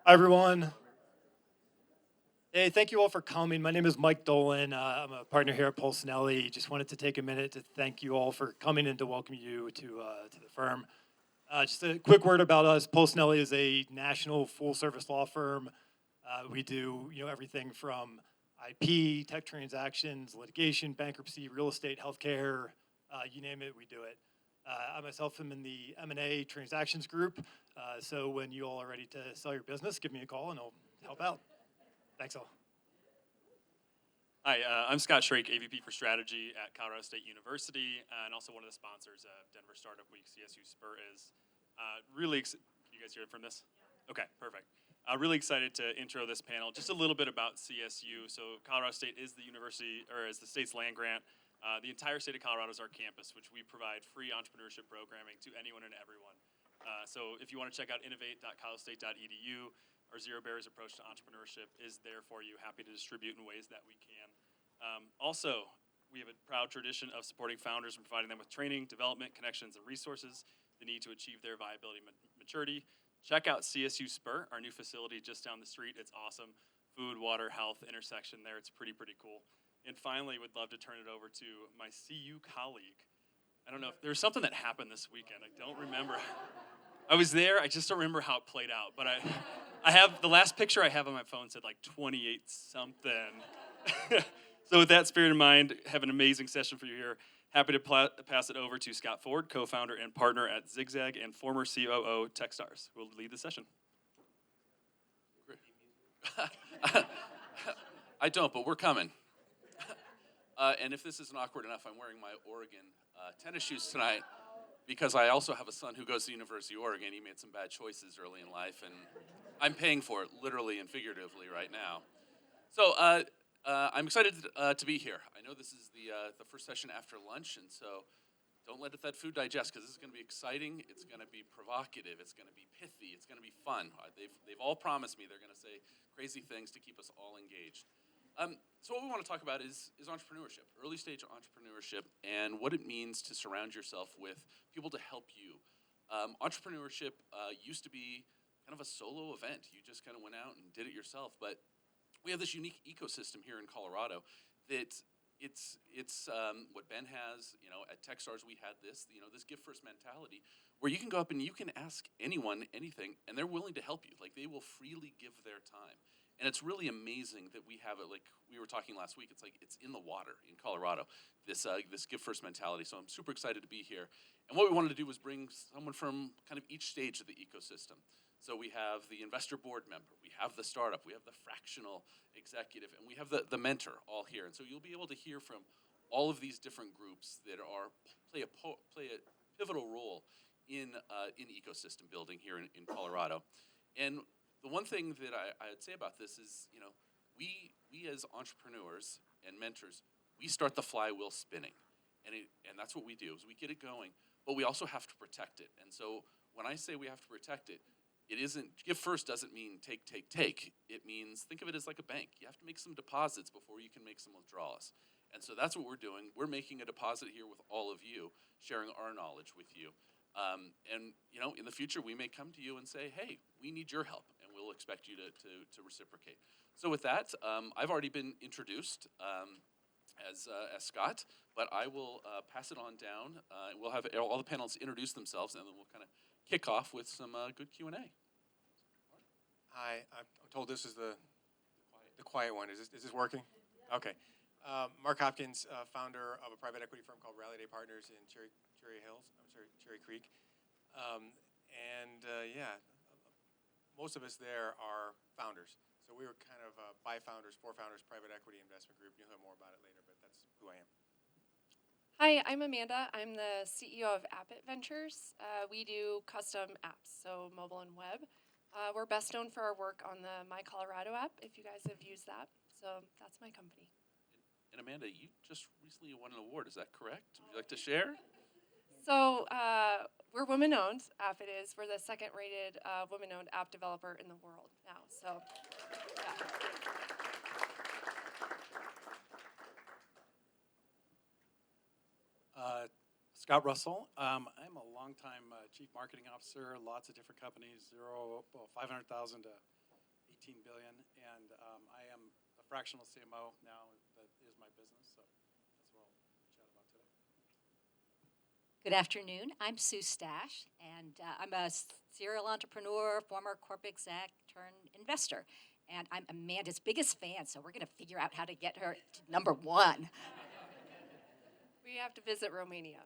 Hi, everyone. Hey, thank you all for coming. My name is Mike Dolan. I'm a partner here at Polsinelli. Just wanted to take a minute to thank you all for coming and to welcome you to the firm. Just a quick word about us. Polsinelli is a national full-service law firm. We do everything from IP, tech transactions, litigation, bankruptcy, real estate, healthcare, you name it, we do it. I myself am in the M&A transactions group. So when you all are ready to sell your business, give me a call and I'll help out. Thanks all. Hi, I'm Scott Shrake, AVP for Strategy at Colorado State University, and also one of the sponsors of Denver Startup Week. CSU Spur is you guys hear from this? Okay, perfect. Really excited to intro this panel. Just a little bit about CSU. So Colorado State is the university, or is the state's land grant. The entire state of Colorado is our campus, which we provide free entrepreneurship programming to anyone and everyone. So if you want to check out innovate.colostate.edu, our zero barriers approach to entrepreneurship is there for you. Happy to distribute in ways that we can. Also, we have a proud tradition of supporting founders and providing them with training, development, connections, and resources they need to achieve their viability maturity. Check out CSU Spur, our new facility just down the street. It's awesome. Food, water, health intersection there. It's pretty cool. And finally, would love to turn it over to my CU colleague. I don't know if there was something that happened this weekend. I don't remember. I was there. I just don't remember how it played out. But I have the last picture I have on my phone said like 28 something. So with that spirit in mind, have an amazing session for you here. Happy to pass it over to Scott Ford, co-founder and partner at Zigzag and former COO Techstars, who will lead the session. I don't, but we're coming. And if this isn't awkward enough, I'm wearing my Oregon tennis shoes tonight because I also have a son who goes to the University of Oregon. He made some bad choices early in life, and I'm paying for it literally and figuratively right now. So I'm excited to be here. I know this is the first session after lunch, and so don't let that food digest because this is going to be exciting. It's going to be provocative. It's going to be pithy. It's going to be fun. They've all promised me they're going to say crazy things to keep us all engaged. So what we want to talk about is entrepreneurship, early stage entrepreneurship, and what it means to surround yourself with people to help you. Entrepreneurship used to be kind of a solo event. You just kind of went out and did it yourself, but we have this unique ecosystem here in Colorado that it's what Ben has. At Techstars we had this give first mentality where you can go up and you can ask anyone anything, and they're willing to help you. Like they will freely give their time. And it's really amazing that we have it. Like we were talking last week, it's like it's in the water in Colorado, this give first mentality. So I'm super excited to be here. And what we wanted to do was bring someone from kind of each stage of the ecosystem. So we have the investor board member, we have the startup, we have the fractional executive, and we have the mentor all here. And so you'll be able to hear from all of these different groups that play a pivotal role in ecosystem building here in Colorado. And the one thing that I'd say about this is, we as entrepreneurs and mentors, we start the flywheel spinning, and that's what we do is we get it going, but we also have to protect it. And so when I say we have to protect it, it isn't give first doesn't mean take. It means think of it as like a bank. You have to make some deposits before you can make some withdrawals. And so that's what we're doing. We're making a deposit here with all of you, sharing our knowledge with you. And in the future, we may come to you and say, hey, we need your help, and we'll expect you to reciprocate. So with that, I've already been introduced as Scott, but I will pass it on down. We'll have all the panelists introduce themselves, and then we'll kind of kick off with some good Q&A. Hi, I'm told this is the quiet one. Is this working? Okay. Mark Hopkins, founder of a private equity firm called Rallyday Partners in Cherry Creek. Most of us there are founders. So we were kind of by founders, for founders, private equity investment group. You'll hear more about it later, but that's who I am. Hi, I'm Amanda. I'm the CEO of AppIt Ventures. We do custom apps, so mobile and web. We're best known for our work on the My Colorado app, if you guys have used that. So that's my company. And Amanda, you just recently won an award. Is that correct? Would you like to share? So we're women-owned. AppIt is. We're the second-rated women-owned app developer in the world now. So, yeah. Scott Russell. I'm a longtime chief marketing officer, lots of different companies, 500,000 to 18 billion, and I am a fractional CMO now. That is my business, so that's what I'll chat about today. Good afternoon. I'm Sue Stash, and I'm a serial entrepreneur, former corporate exec turned investor. And I'm Amanda's biggest fan, so we're going to figure out how to get her to number one. We have to visit Romania.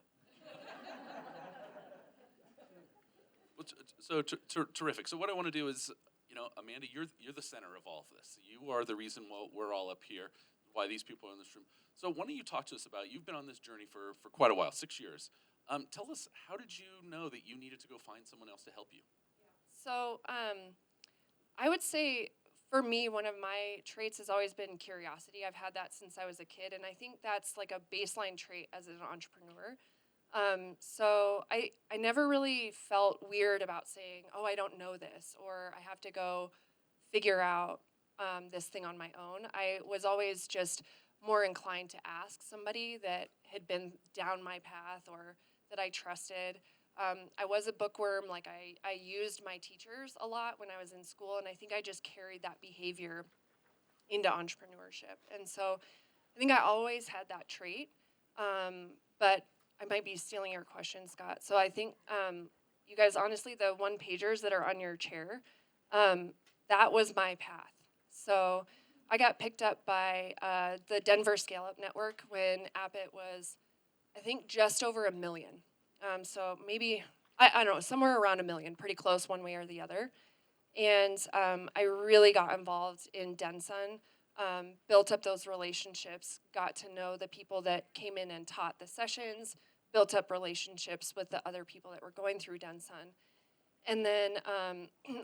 Well, terrific. So what I want to do is, Amanda, you're the center of all of this. You are the reason why we're all up here, why these people are in this room. So why don't you talk to us about, you've been on this journey for quite a while, 6 years. Tell us, how did you know that you needed to go find someone else to help you? So I would say for me, one of my traits has always been curiosity. I've had that since I was a kid, and I think that's like a baseline trait as an entrepreneur. So I never really felt weird about saying, oh, I don't know this, or I have to go figure out this thing on my own. I was always just more inclined to ask somebody that had been down my path or that I trusted. I was a bookworm. Like I used my teachers a lot when I was in school, and I think I just carried that behavior into entrepreneurship. And so I think I always had that trait, but I might be stealing your question, Scott. So I think you guys, honestly, the one-pagers that are on your chair, that was my path. So I got picked up by the Denver Scale-Up Network when AppIt was, I think, just over 1 million. So maybe, I don't know, somewhere around 1 million, pretty close one way or the other. And I really got involved in Densun, built up those relationships, got to know the people that came in and taught the sessions, built up relationships with the other people that were going through Densun. And then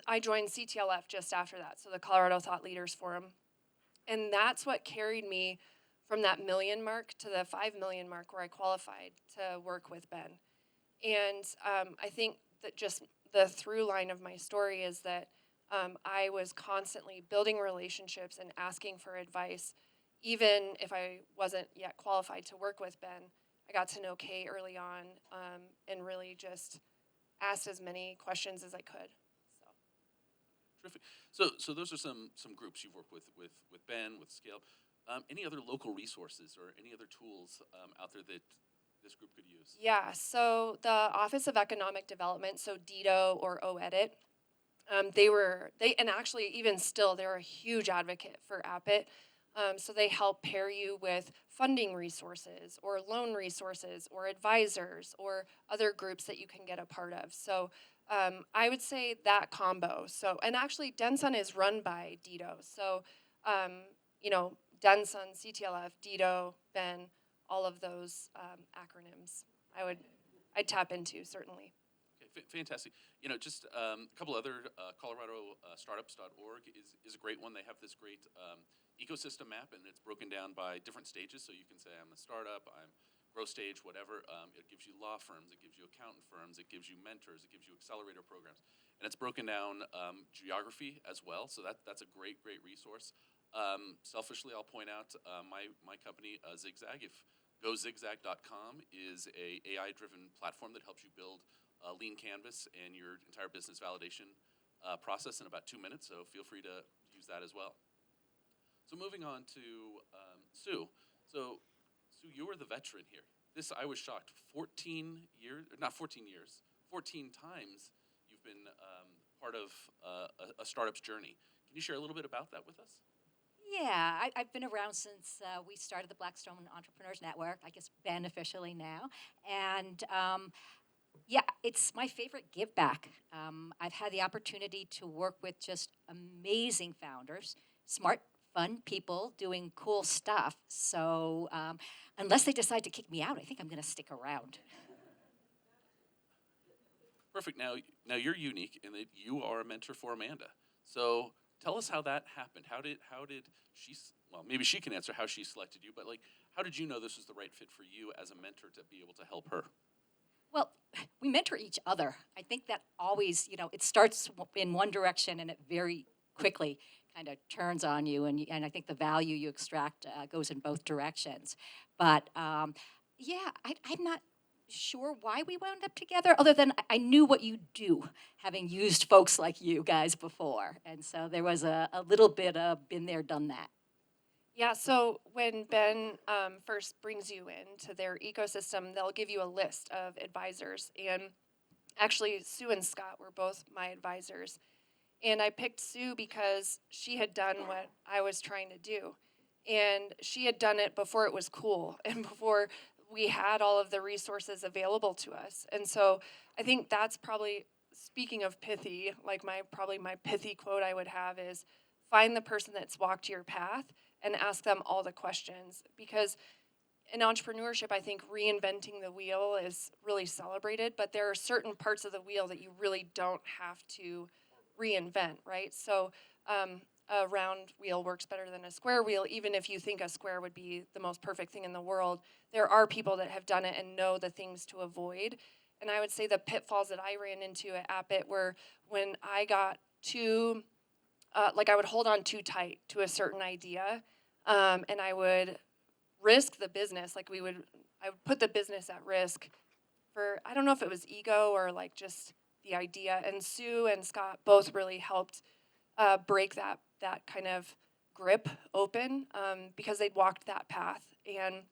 I joined CTLF just after that, so the Colorado Thought Leaders Forum. And that's what carried me from that 1 million mark to the 5 million mark where I qualified to work with Ben. And I think that just the through line of my story is that I was constantly building relationships and asking for advice. Even if I wasn't yet qualified to work with Ben, I got to know Kay early on and really just asked as many questions as I could. Terrific. So those are some groups you've worked with Ben, with Scale. Any other local resources or any other tools out there that this group could use? Yeah, so the Office of Economic Development, so DIDO or OEdit, and actually even still, they're a huge advocate for AppIt. So they help pair you with funding resources or loan resources or advisors or other groups that you can get a part of. So I would say that combo. So, and actually Densun is run by DIDO. So, Densun, CTLF, DIDO, Ben, all of those acronyms I'd tap into, certainly. Okay, fantastic. Just a couple other, Colorado startups.org is a great one. They have this great ecosystem map, and it's broken down by different stages. So you can say, I'm a startup, I'm growth stage, whatever. It gives you law firms, it gives you accountant firms, it gives you mentors, it gives you accelerator programs. And it's broken down geography as well. So that's a great resource. Selfishly, I'll point out my company, Zigzag. GoZigzag.com is a AI-driven platform that helps you build a lean canvas and your entire business validation process in about 2 minutes, so feel free to use that as well. So moving on to Sue. So Sue, you were the veteran here. This, I was shocked, 14 years, not 14 years, 14 times you've been part of a startup's journey. Can you share a little bit about that with us? Yeah, I've been around since we started the Blackstone Entrepreneurs Network, I guess Ben officially now. And yeah, it's my favorite give back. I've had the opportunity to work with just amazing founders, smart, fun people doing cool stuff. So unless they decide to kick me out, I think I'm going to stick around. Perfect. Now you're unique in that you are a mentor for Amanda. So tell us how that happened. How did she? Well, maybe she can answer how she selected you. But how did you know this was the right fit for you as a mentor to be able to help her? Well, we mentor each other. I think that always, it starts in one direction and it very quickly kind of turns on you, and I think the value you extract goes in both directions. But yeah, I'm not sure why we wound up together, other than I knew what you do, having used folks like you guys before. And so there was a little bit of been there, done that. Yeah, so when Ben first brings you into their ecosystem, they'll give you a list of advisors. And actually, Sue and Scott were both my advisors. And I picked Sue because she had done what I was trying to do. And she had done it before it was cool and before we had all of the resources available to us. And so I think that's probably, speaking of pithy, like probably my pithy quote I would have is find the person that's walked your path and ask them all the questions. Because in entrepreneurship, I think reinventing the wheel is really celebrated, but there are certain parts of the wheel that you really don't have to reinvent, right? So a round wheel works better than a square wheel, even if you think a square would be the most perfect thing in the world. There are people that have done it and know the things to avoid. And I would say the pitfalls that I ran into at AppIt were when I got too, like I would hold on too tight to a certain idea, and I would risk the business. Like I would put the business at risk for, I don't know if it was ego or like just the idea. And Sue and Scott both really helped break that kind of grip open because they'd walked that path. And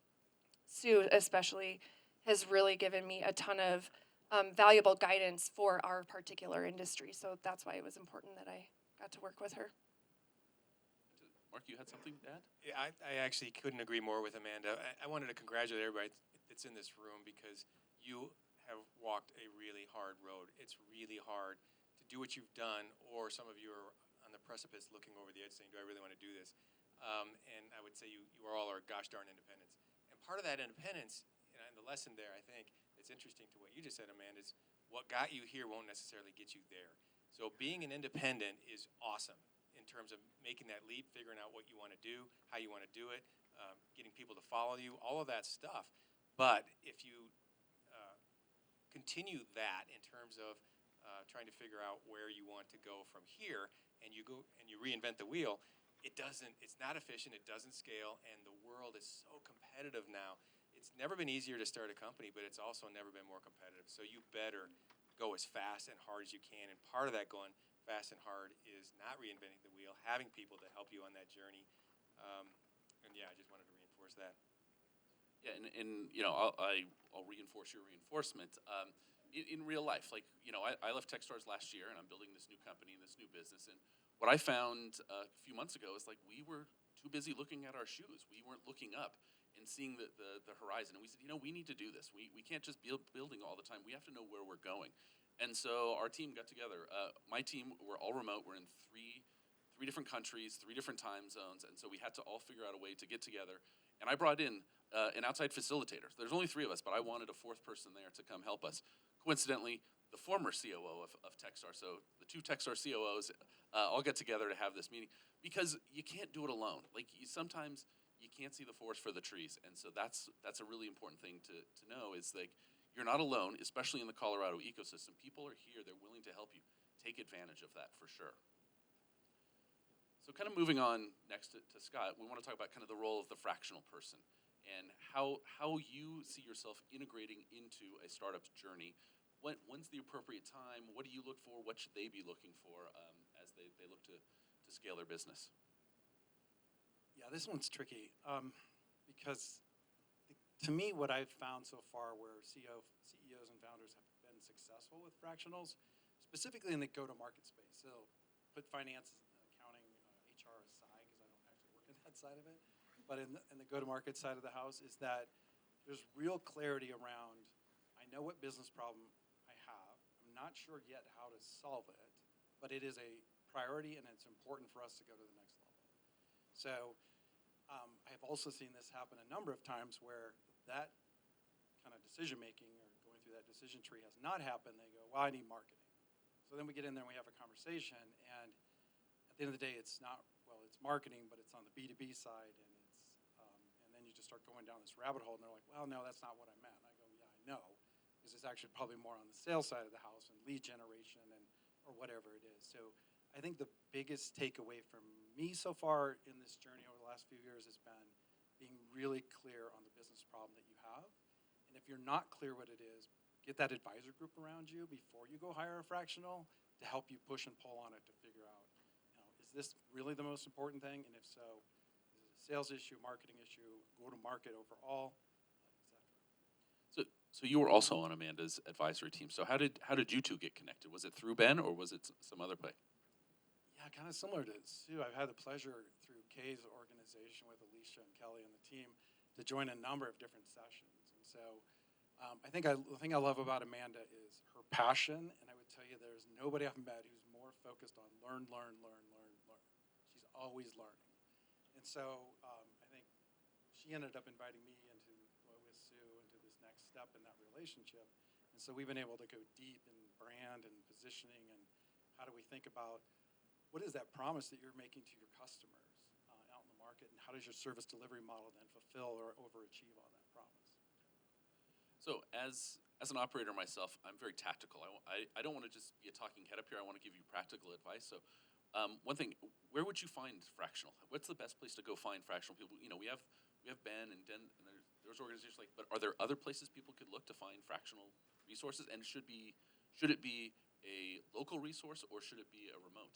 Sue especially has really given me a ton of valuable guidance for our particular industry. So that's why it was important that I got to work with her. Mark, you had something to add? Yeah, I actually couldn't agree more with Amanda. I wanted to congratulate everybody that's in this room because you have walked a really hard road. It's really hard to do what you've done, or some of you are on the precipice looking over the edge saying, do I really want to do this? And I would say you all are gosh darn independents. And part of that independence, and the lesson there, I think, that's interesting to what you just said, Amanda, is what got you here won't necessarily get you there. So being an independent is awesome in terms of making that leap, figuring out what you want to do, how you want to do it, getting people to follow you, all of that stuff. But if you continue that in terms of trying to figure out where you want to go from here, and you go and you reinvent the wheel, it's not efficient, it doesn't scale, and the world is so competitive now. It's never been easier to start a company, but it's also never been more competitive. So you better go as fast and hard as you can. And part of that going fast and hard is not reinventing the wheel, having people to help you on that journey. And yeah, I just wanted to reinforce that. Yeah, and I'll reinforce your reinforcement. In real life, like, I left Techstars last year, and I'm building this new company and this new business. And what I found a few months ago is, like, we were too busy looking at our shoes. We weren't looking up and seeing the horizon. And we said, we need to do this. We can't just be building all the time. We have to know where we're going. And so our team got together. My team, we're all remote. We're in three different countries, 3 different time zones. And so we had to all figure out a way to get together. And I brought in an outside facilitator. There's only 3 of us, but I wanted a 4th person there to come help us. Coincidentally, the former COO of Techstars. So the 2 Techstars COOs all get together to have this meeting because you can't do it alone. Like, sometimes you can't see the forest for the trees. And so that's a really important thing to know is, like, you're not alone, especially in the Colorado ecosystem. People are here. They're willing to help you. Take advantage of that for sure. So kind of moving on next to Scott, we want to talk about kind of the role of the fractional person and how you see yourself integrating into a startup's journey. When's the appropriate time? What do you look for? What should they be looking for as they look to scale their business? Yeah, this one's tricky because to me, what I've found so far where CEOs and founders have been successful with fractionals, specifically in the go-to-market space. So put finance, accounting, HR aside because I don't actually work in that side of it. But in the go-to-market side of the house is that there's real clarity around, I know what business problem I have. I'm not sure yet how to solve it, but it is a priority and it's important for us to go to the next level. So I have also seen this happen a number of times where that kind of decision-making or going through that decision tree has not happened. They go, well, I need marketing. So then we get in there and we have a conversation, and at the end of the day, it's not, well, it's marketing, but it's on the B2B side, and and then you just start going down this rabbit hole, and they're like, well, no, that's not what I meant. And I go, yeah, I know, because it's actually probably more on the sales side of the house and lead generation or whatever it is. So I think the biggest takeaway from me so far in this journey over the last few years has been being really clear on the business problem that you have. And if you're not clear what it is, get that advisor group around you before you go hire a fractional to help you push and pull on it to figure out, is this really the most important thing? And if so, is it a sales issue, marketing issue, go to market overall, etc. So you were also on Amanda's advisory team. So how did you two get connected? Was it through Ben or was it some other way? Yeah, kind of similar to Sue. I've had the pleasure through Kay's organization with Alicia and Kelly and the team to join a number of different sessions. And so I think the thing I love about Amanda is her passion. And I would tell you there's nobody I've met who's more focused on learn. She's always learning. And so I think she ended up inviting me into, with Sue, into this next step in that relationship. And so we've been able to go deep in brand and positioning and how do we think about what is that promise that you're making to your customers out in the market, and how does your service delivery model then fulfill or overachieve on that promise? So as an operator myself, I'm very tactical. I don't want to just be a talking head up here. I want to give you practical advice. So one thing, where would you find Fractional? What's the best place to go find Fractional people? You know, we have Ben and Den, and there's organizations like, but are there other places people could look to find Fractional resources? And should it be a local resource or should it be a remote?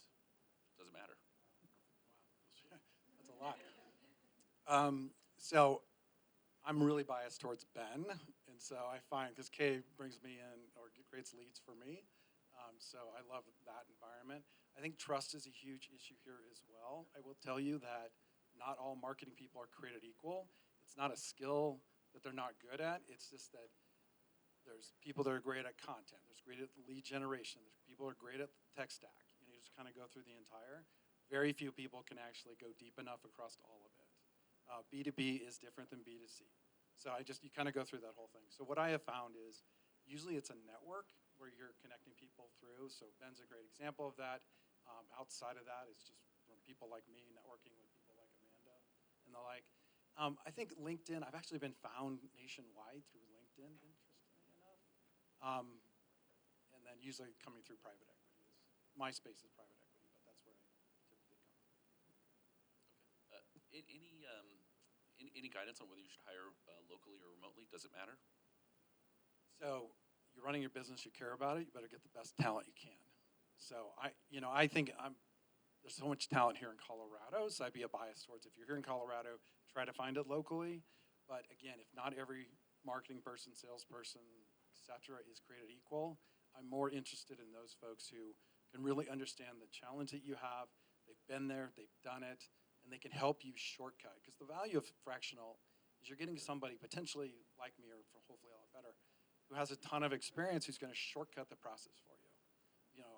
Doesn't matter. Wow, that's a lot. So I'm really biased towards Ben, and so I find, because Kay brings me in or creates leads for me, so I love that environment. I think trust is a huge issue here as well. I will tell you that not all marketing people are created equal. It's not a skill that they're not good at. It's just that there's people that are great at content. There's great at lead generation. There's people who are great at the tech stack. You just kind of go through the entire. Very few people can actually go deep enough across all of it. B2B is different than B2C. So you kind of go through that whole thing. So what I have found is usually it's a network where you're connecting people through. So Ben's a great example of that. Outside of that, it's just from people like me networking with people like Amanda and the like. I think LinkedIn, I've actually been found nationwide through LinkedIn, interestingly enough. And then usually coming through private equities. MySpace is private equity, but that's where I typically come from. Any guidance on whether you should hire locally or remotely? Does it matter? So you're running your business, you care about it, you better get the best talent you can. So I think there's so much talent here in Colorado, so I'd be a bias towards if you're here in Colorado, try to find it locally. But again, if not every marketing person, salesperson, et cetera, is created equal, I'm more interested in those folks who can really understand the challenge that you have. They've been there, they've done it, and they can help you shortcut. Because the value of Fractional is you're getting somebody potentially like me, or hopefully a lot better, who has a ton of experience, who's going to shortcut the process for you.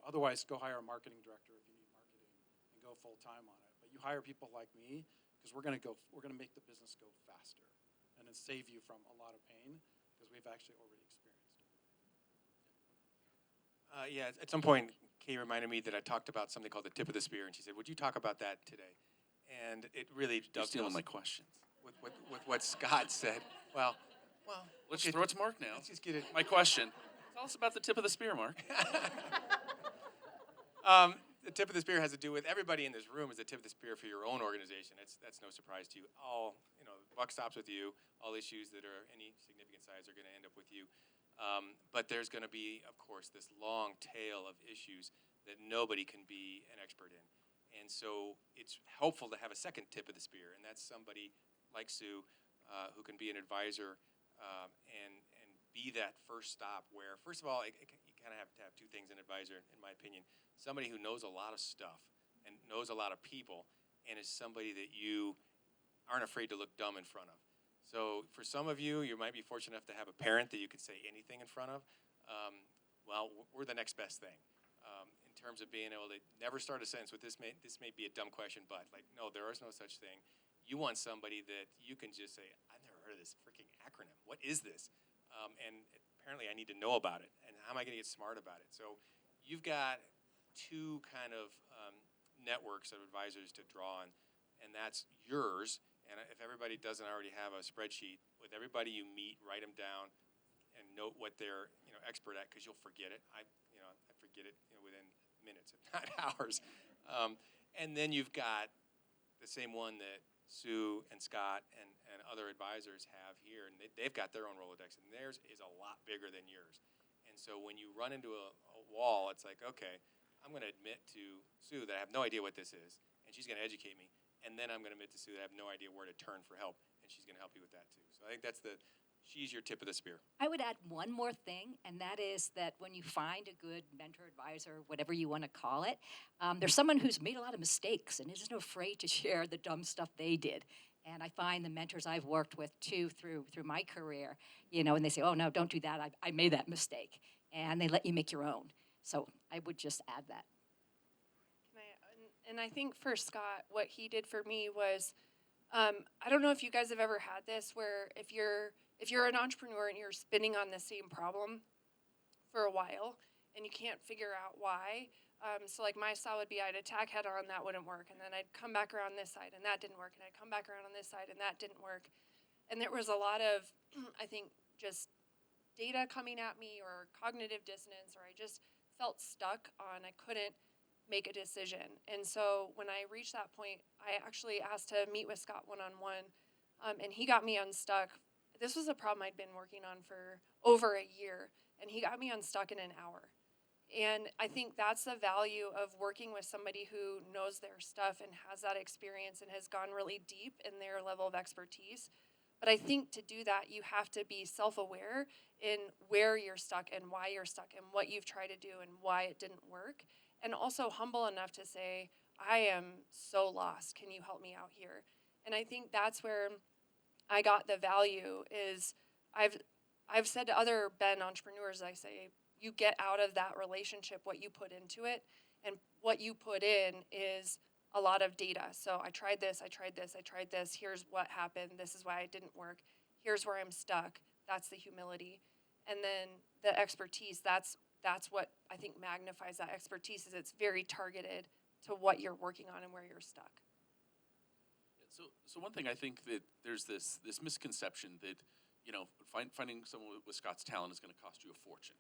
Otherwise, go hire a marketing director if you need marketing and go full time on it. But you hire people like me because we're going to make the business go faster and then save you from a lot of pain because we've actually already experienced it. Yeah, at some point, Kay reminded me that I talked about something called the tip of the spear, and she said, "Would you talk about that today?" And it really You're stealing dovetails my questions. with what Scott said. Well, Let's throw it to Mark now. let's just get it. My question. Tell us about the tip of the spear, Mark. The tip of the spear has to do with everybody in this room is the tip of the spear for your own organization. That's no surprise to you. The buck stops with you. All issues that are any significant size are going to end up with you. But there's going to be, of course, this long tail of issues that nobody can be an expert in. And so it's helpful to have a second tip of the spear, and that's somebody like Sue who can be an advisor and be that first stop where, first of all, you kind of have to have two things in an advisor, in my opinion. Somebody who knows a lot of stuff and knows a lot of people and is somebody that you aren't afraid to look dumb in front of. So for some of you, you might be fortunate enough to have a parent that you could say anything in front of. Well, we're the next best thing in terms of being able to never start a sentence with this may be a dumb question, but like, no, there is no such thing. You want somebody that you can just say, I've never heard of this freaking acronym. What is this? And apparently I need to know about it. And how am I going to get smart about it? So you've got two kind of networks of advisors to draw on, and that's yours. And if everybody doesn't already have a spreadsheet, with everybody you meet, write them down and note what they're expert at, because you'll forget it. I forget it within minutes, if not hours. And then you've got the same one that Sue and Scott and other advisors have here, and they've got their own Rolodex, and theirs is a lot bigger than yours. And so when you run into a wall, it's like, okay, I'm going to admit to Sue that I have no idea what this is, and she's going to educate me. And then I'm going to admit to Sue that I have no idea where to turn for help, and she's going to help you with that too. So I think she's your tip of the spear. I would add one more thing, and that is that when you find a good mentor, advisor, whatever you want to call it, there's someone who's made a lot of mistakes and isn't afraid to share the dumb stuff they did. And I find the mentors I've worked with too through my career, and they say, "Oh no, don't do that. I made that mistake," and they let you make your own. So I would just add that. And I think for Scott, what he did for me was, I don't know if you guys have ever had this, where if you're an entrepreneur and you're spinning on the same problem for a while and you can't figure out why. So like my style would be I'd attack head on, that wouldn't work, and then I'd come back around this side and that didn't work, and I'd come back around on this side and that didn't work. And there was a lot of, I think, just data coming at me or cognitive dissonance, or I just felt stuck on, I couldn't make a decision. And so when I reached that point, I actually asked to meet with Scott one-on-one, and he got me unstuck. This was a problem I'd been working on for over a year, and he got me unstuck in an hour. And I think that's the value of working with somebody who knows their stuff and has that experience and has gone really deep in their level of expertise. But I think to do that, you have to be self-aware in where you're stuck and why you're stuck and what you've tried to do and why it didn't work. And also humble enough to say, I am so lost. Can you help me out here? And I think that's where I got the value is I've said to other Ben entrepreneurs, I say, you get out of that relationship what you put into it, and what you put in is a lot of data. So I tried this, I tried this, I tried this. Here's what happened. This is why it didn't work. Here's where I'm stuck. That's the humility. And then the expertise, that's what I think magnifies that expertise, is it's very targeted to what you're working on and where you're stuck. So one thing I think that there's this misconception that, finding someone with Scott's talent is going to cost you a fortune.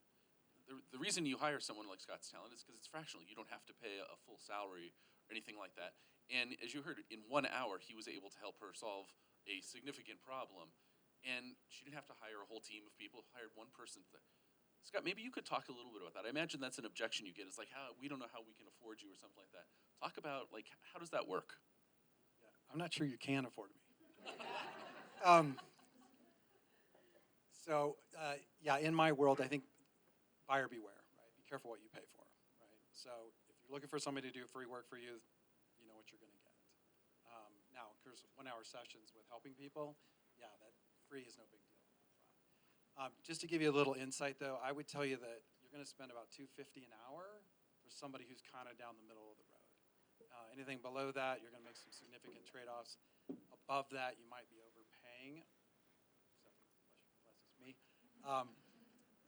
The reason you hire someone like Scott's talent is because it's fractional. You don't have to pay a full salary or anything like that. And as you heard, in 1 hour, he was able to help her solve a significant problem. And she didn't have to hire a whole team of people, hired one person. Scott, maybe you could talk a little bit about that. I imagine that's an objection you get. It's like, we don't know how we can afford you or something like that. Talk about, how does that work? Yeah, I'm not sure you can afford me. In my world, I think buyer beware, right? Be careful what you pay for, right? So if you're looking for somebody to do free work for you, you know what you're going to get. Now, of course, 1 hour sessions with helping people, that free is no big deal on that front. Just to give you a little insight, though, I would tell you that you're going to spend about $250 an hour for somebody who's kind of down the middle of the road. Anything below that, you're going to make some significant trade-offs. Above that, you might be overpaying, unless it's me.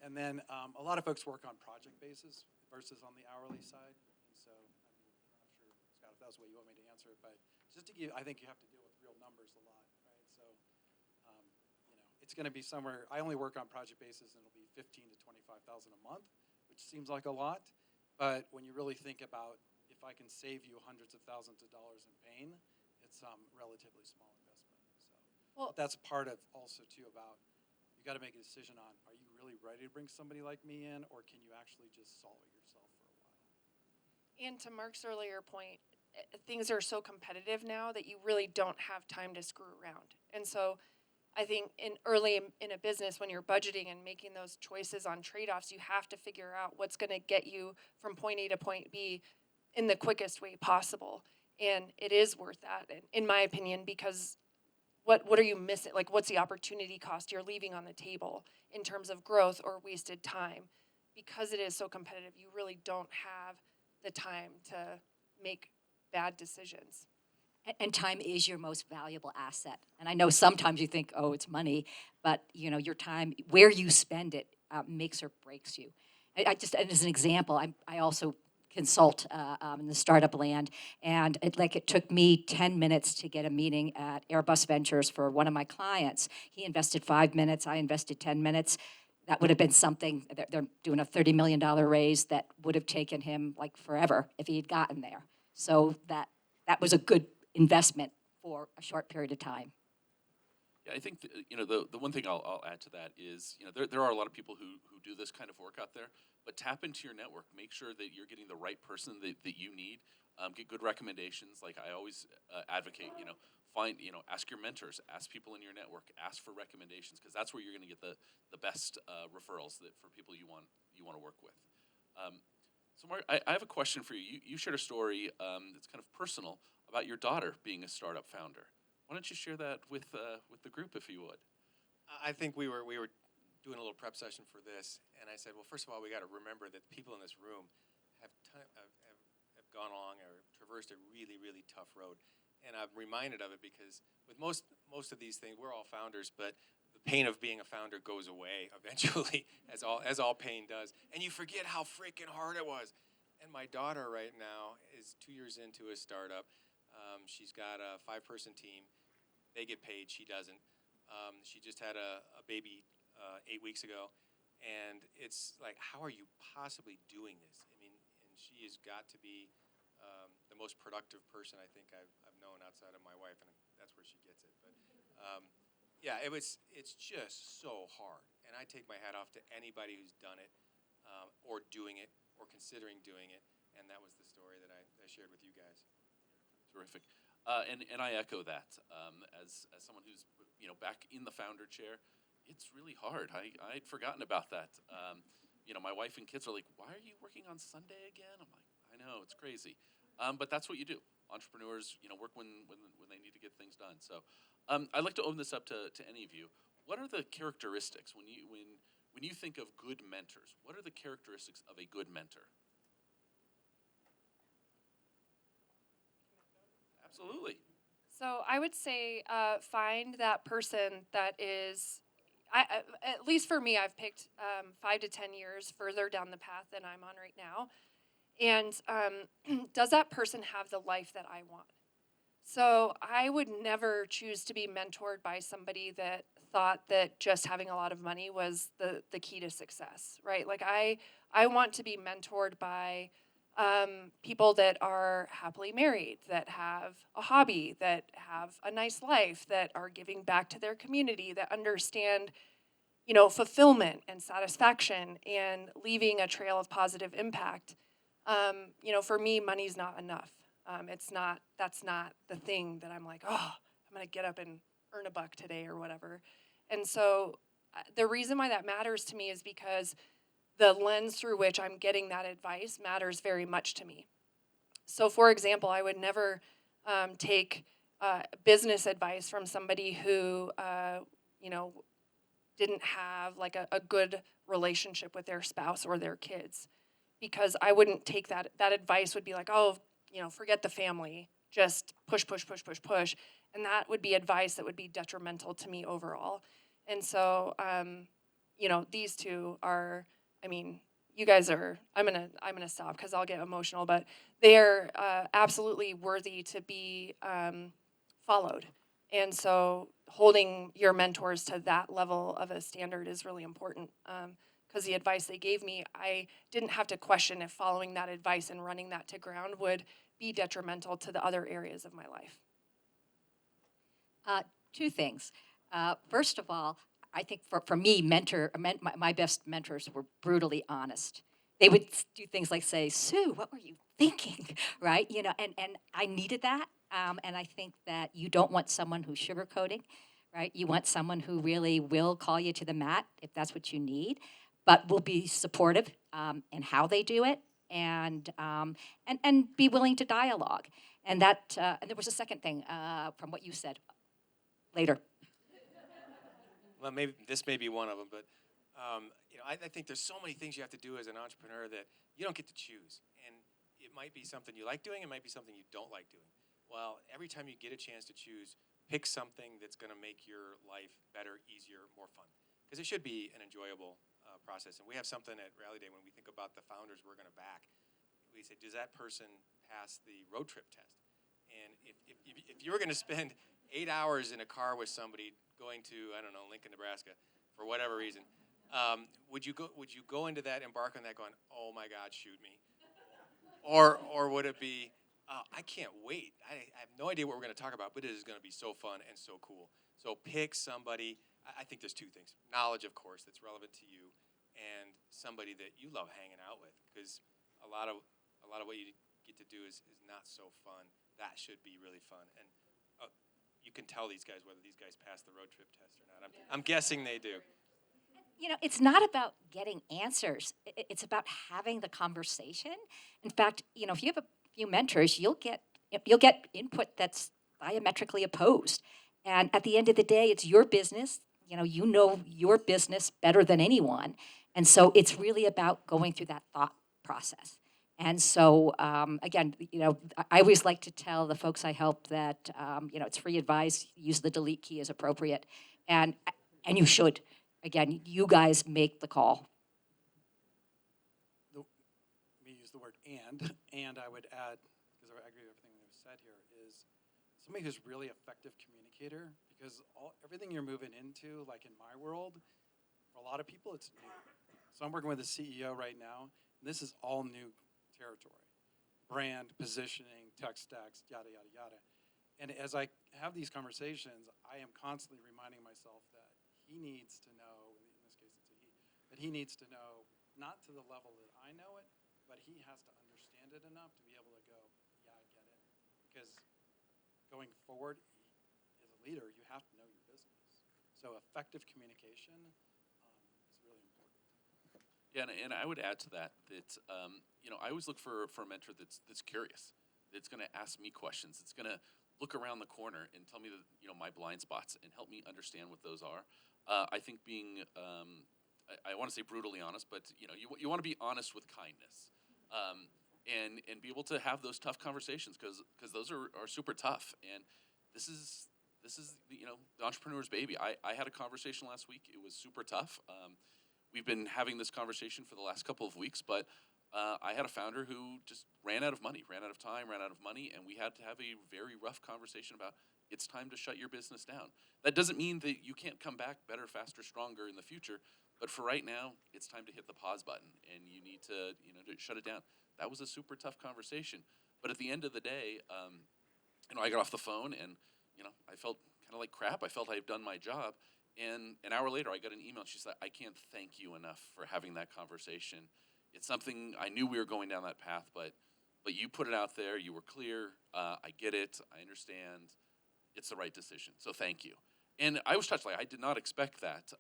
And then a lot of folks work on project basis versus on the hourly side. And so, I'm not sure, Scott, if that's the way you want me to answer it, but just to give, I think you have to deal with real numbers a lot, right? So, it's going to be somewhere. I only work on project basis, and it'll be $15,000 to $25,000 a month, which seems like a lot, but when you really think about if I can save you hundreds of thousands of dollars in pain, it's relatively small investment. So, that's part of also too about. You got to make a decision on, are you really ready to bring somebody like me in, or can you actually just solve it yourself for a while? And to Mark's earlier point, things are so competitive now that you really don't have time to screw around. And so I think early in a business, when you're budgeting and making those choices on trade-offs, you have to figure out what's going to get you from point A to point B in the quickest way possible. And it is worth that, in my opinion, because what are you missing? Like, what's the opportunity cost you're leaving on the table in terms of growth or wasted time? Because it is so competitive, you really don't have the time to make bad decisions. And time is your most valuable asset. And I know sometimes you think, oh, it's money, but your time, where you spend it, makes or breaks you. I just, and as an example, I also consult in the startup land, and it took me 10 minutes to get a meeting at Airbus Ventures for one of my clients. He invested 5 minutes, I invested 10 minutes. That would have been something, they're doing a $30 million raise that would have taken him forever if he had gotten there. So that was a good investment for a short period of time. I think the one thing I'll add to that is there are a lot of people who do this kind of work out there, but tap into your network. Make sure that you're getting the right person that you need. Get good recommendations. Like I always advocate, ask your mentors, ask people in your network, ask for recommendations, because that's where you're going to get the best referrals for people you want to work with. So Mark, I have a question for you. You shared a story that's kind of personal about your daughter being a startup founder. Why don't you share that with the group, if you would? I think we were doing a little prep session for this, and I said, well, first of all, we got to remember that the people in this room have gone along or traversed a really, really tough road. And I'm reminded of it because with most of these things, we're all founders, but the pain of being a founder goes away eventually, as all pain does. And you forget how freaking hard it was. And my daughter right now is 2 years into a startup. She's got a 5-person team. They get paid, she doesn't. She just had a baby 8 weeks ago. And it's like, how are you possibly doing this? I mean, and she has got to be the most productive person I think I've known outside of my wife, and that's where she gets it. But yeah, it's just so hard. And I take my hat off to anybody who's done it, or doing it, or considering doing it. And that was the story that I shared with you guys. Terrific. And I echo that. As someone who's back in the founder chair, it's really hard. I'd forgotten about that. My wife and kids are like, "Why are you working on Sunday again?" I'm like, "I know, it's crazy," but that's what you do. Entrepreneurs, work when they need to get things done. So, I'd like to open this up to any of you. What are the characteristics when you think of good mentors? What are the characteristics of a good mentor? Absolutely. So I would say find that person that is, at least for me, I've picked 5 to 10 years further down the path than I'm on right now. And does that person have the life that I want? So I would never choose to be mentored by somebody that thought that just having a lot of money was the key to success, right? Like I want to be mentored by people that are happily married, that have a hobby, that have a nice life, that are giving back to their community, that understand, fulfillment and satisfaction and leaving a trail of positive impact. For me, money's not enough. That's not the thing that I'm like, oh, I'm going to get up and earn a buck today or whatever. And so the reason why that matters to me is because the lens through which I'm getting that advice matters very much to me. So, for example, I would never take business advice from somebody who, didn't have like a good relationship with their spouse or their kids, because I wouldn't take that. That advice would be like, oh, forget the family, just push, push, push, push, push, and that would be advice that would be detrimental to me overall. And so, these two are. I mean, you guys are. I'm gonna stop because I'll get emotional, but they are absolutely worthy to be followed. And so, holding your mentors to that level of a standard is really important. Because the advice they gave me, I didn't have to question if following that advice and running that to ground would be detrimental to the other areas of my life. 2 things. First of all, I think for me, my best mentors were brutally honest. They would do things like say, "Sue, what were you thinking?" Right? And I needed that. And I think that you don't want someone who's sugarcoating, right? You want someone who really will call you to the mat if that's what you need, but will be supportive in how they do it, and be willing to dialogue. And that and there was a second thing from what you said later. Well, maybe this may be one of them, but I think there's so many things you have to do as an entrepreneur that you don't get to choose. And it might be something you like doing, it might be something you don't like doing. Well, every time you get a chance to choose, pick something that's going to make your life better, easier, more fun. Because it should be an enjoyable process. And we have something at Rallyday when we think about the founders we're going to back. We say, does that person pass the road trip test? And if you were going to spend 8 hours in a car with somebody going to, I don't know, Lincoln, Nebraska, for whatever reason, would you go into that, embark on that going, oh my God, shoot me? Or would it be, I can't wait. I have no idea what we're going to talk about, but it is going to be so fun and so cool. So pick somebody. I think there's two things. Knowledge, of course, that's relevant to you, and somebody that you love hanging out with, because a lot of what you get to do is not so fun. That should be really fun. And you can tell these guys whether these guys pass the road trip test or not. I'm guessing they do. You know, it's not about getting answers. It's about having the conversation. In fact, you know, if you have a few mentors, you'll get input that's diametrically opposed. And at the end of the day, it's your business. You know your business better than anyone. And so it's really about going through that thought process. And so, again, I always like to tell the folks I help that, it's free advice. Use the delete key as appropriate. And you should. Again, you guys make the call. Let me use the word and I would add, because I agree with everything that was said here, is somebody who's really effective communicator, because everything you're moving into, like in my world, for a lot of people, it's new. So I'm working with a CEO right now, and this is all new territory. Brand, positioning, tech stacks, yada, yada, yada. And as I have these conversations, I am constantly reminding myself that he needs to know, in this case it's a he, that he needs to know, not to the level that I know it, but he has to understand it enough to be able to go, yeah, I get it. Because going forward, as a leader, you have to know your business. So effective communication is really important. Yeah, and I would add to that I always look for a mentor that's curious, that's going to ask me questions, that's going to look around the corner and tell me my blind spots and help me understand what those are. I think being I want to say brutally honest, but you want to be honest with kindness, and be able to have those tough conversations because those are super tough. And this is the entrepreneur's baby. I had a conversation last week. It was super tough. We've been having this conversation for the last couple of weeks, but I had a founder who just ran out of money, ran out of time, ran out of money, and we had to have a very rough conversation about it's time to shut your business down. That doesn't mean that you can't come back better, faster, stronger in the future, but for right now, it's time to hit the pause button, and you need to to shut it down. That was a super tough conversation, but at the end of the day, I got off the phone, and I felt kind of like crap. I felt I had done my job. And an hour later, I got an email. She said, "I can't thank you enough for having that conversation. It's something I knew we were going down that path, but you put it out there. You were clear. I get it. I understand. It's the right decision. So thank you." And I was touched. Like I did not expect that,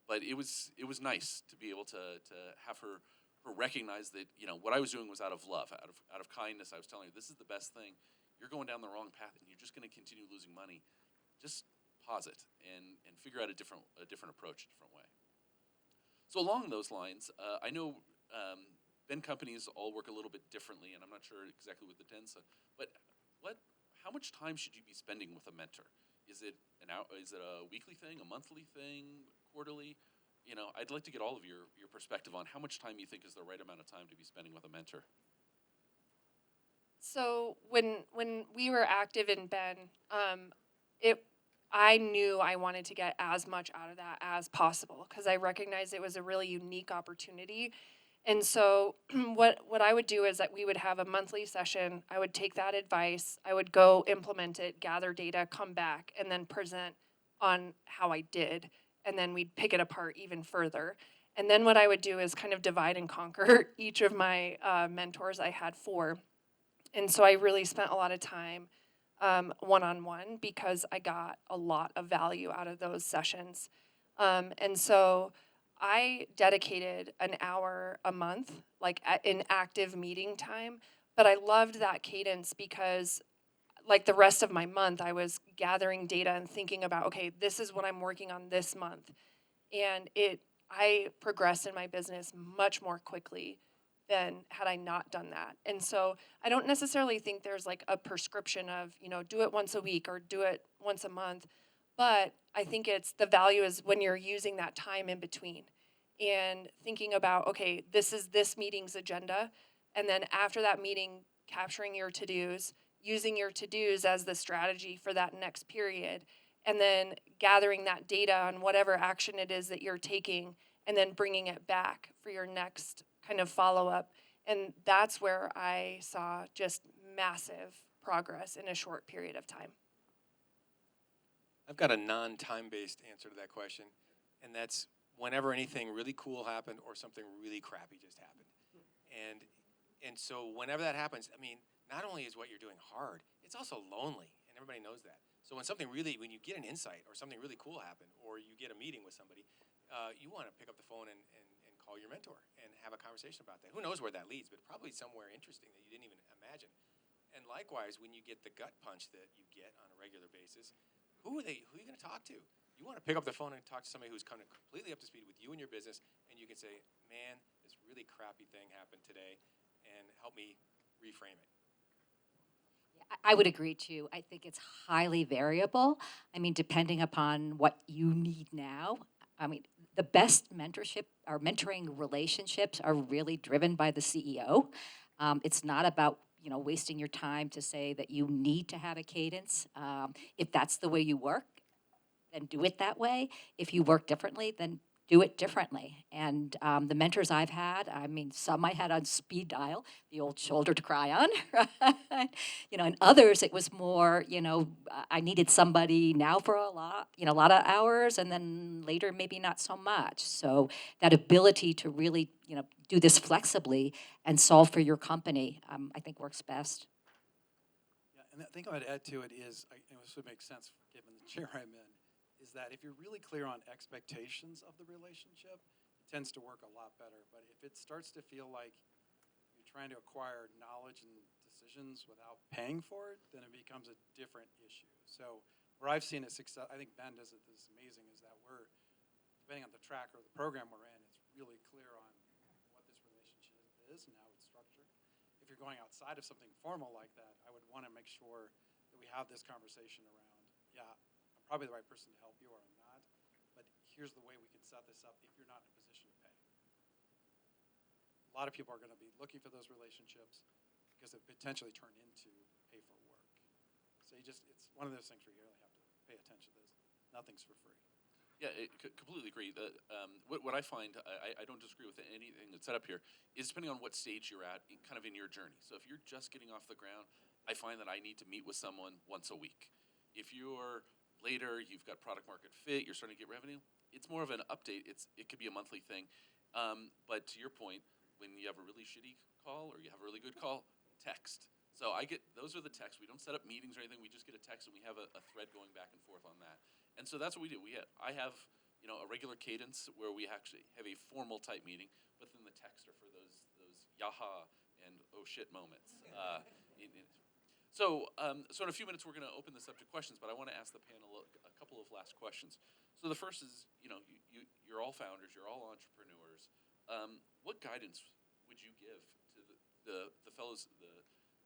but it was nice to be able to have her recognize that what I was doing was out of love, out of kindness. I was telling her, "This is the best thing. You're going down the wrong path, and you're just going to continue losing money. Just pause it and figure out a different approach, a different way." So along those lines, I know Ben companies all work a little bit differently, and I'm not sure exactly what the Den's, but how much time should you be spending with a mentor? Is it an hour? Is it a weekly thing, a monthly thing, quarterly? I'd like to get all of your perspective on how much time you think is the right amount of time to be spending with a mentor. So when we were active in Ben, I knew I wanted to get as much out of that as possible because I recognized it was a really unique opportunity. And so what I would do is that we would have a monthly session. I would take that advice. I would go implement it, gather data, come back, and then present on how I did. And then we'd pick it apart even further. And then what I would do is kind of divide and conquer each of my mentors. I had 4. And so I really spent a lot of time one-on-one because I got a lot of value out of those sessions. And so I dedicated an hour a month, like in active meeting time, but I loved that cadence because like the rest of my month, I was gathering data and thinking about, okay, this is what I'm working on this month. And I progressed in my business much more quickly than had I not done that. And so I don't necessarily think there's like a prescription of, do it once a week or do it once a month. But I think it's the value is when you're using that time in between and thinking about, okay, this is this meeting's agenda. And then after that meeting, capturing your to-dos, using your to-dos as the strategy for that next period, and then gathering that data on whatever action it is that you're taking, and then bringing it back for your next kind of follow-up. And that's where I saw just massive progress in a short period of time. I've got a non-time-based answer to that question, and that's whenever anything really cool happened or something really crappy just happened. And so whenever that happens, I mean, not only is what you're doing hard, it's also lonely, and everybody knows that. So when you get an insight or something really cool happened, or you get a meeting with somebody, you want to pick up the phone and call your mentor and have a conversation about that. Who knows where that leads, but probably somewhere interesting that you didn't even imagine. And likewise, when you get the gut punch that you get on a regular basis, who are you going to talk to? You want to pick up the phone and talk to somebody who's kind of completely up to speed with you and your business, and you can say, man, this really crappy thing happened today, and help me reframe it. I would agree too. I think it's highly variable. I mean, depending upon what you need now. I mean, the best mentorship or mentoring relationships are really driven by the CEO. It's not about wasting your time to say that you need to have a cadence. If that's the way you work, then do it that way. If you work differently, then do it differently. And the mentors I've had, I mean, some I had on speed dial, the old shoulder to cry on, right? And others it was more, I needed somebody now for a lot of hours, and then later maybe not so much. So that ability to really, do this flexibly and solve for your company, I think works best. Yeah, and the thing I would add to it is, and this would make sense given the chair I'm in, is that if you're really clear on expectations of the relationship, it tends to work a lot better. But if it starts to feel like you're trying to acquire knowledge and decisions without paying for it, then it becomes a different issue. So where I've seen a success, I think Ben does it this amazing, is that we're, depending on the track or the program we're in, it's really clear on what this relationship is and how it's structured. If you're going outside of something formal like that, I would want to make sure that we have this conversation around, yeah, I'm probably the right person to help you or I'm not, but here's the way we can set this up if you're not in a position to pay. A lot of people are going to be looking for those relationships because they potentially turn into pay for work. So it's one of those things where you really have to pay attention to this. Nothing's for free. Yeah, completely agree. What I find, I don't disagree with anything that's set up here, is depending on what stage you're at, kind of in your journey. So if you're just getting off the ground, I find that I need to meet with someone once a week. If you're later, you've got product market fit, you're starting to get revenue, it's more of an update. It could be a monthly thing. But to your point, when you have a really shitty call or you have a really good call, text. So those are the texts. We don't set up meetings or anything. We just get a text and we have a thread going back and forth on that. And so that's what we do. I have a regular cadence where we actually have a formal type meeting, but then the texts are for those yaha and oh shit moments. So in a few minutes we're going to open this up to questions, but I want to ask the panel a couple of last questions. So the first is, you're all founders, you're all entrepreneurs. What guidance would you give to the fellows,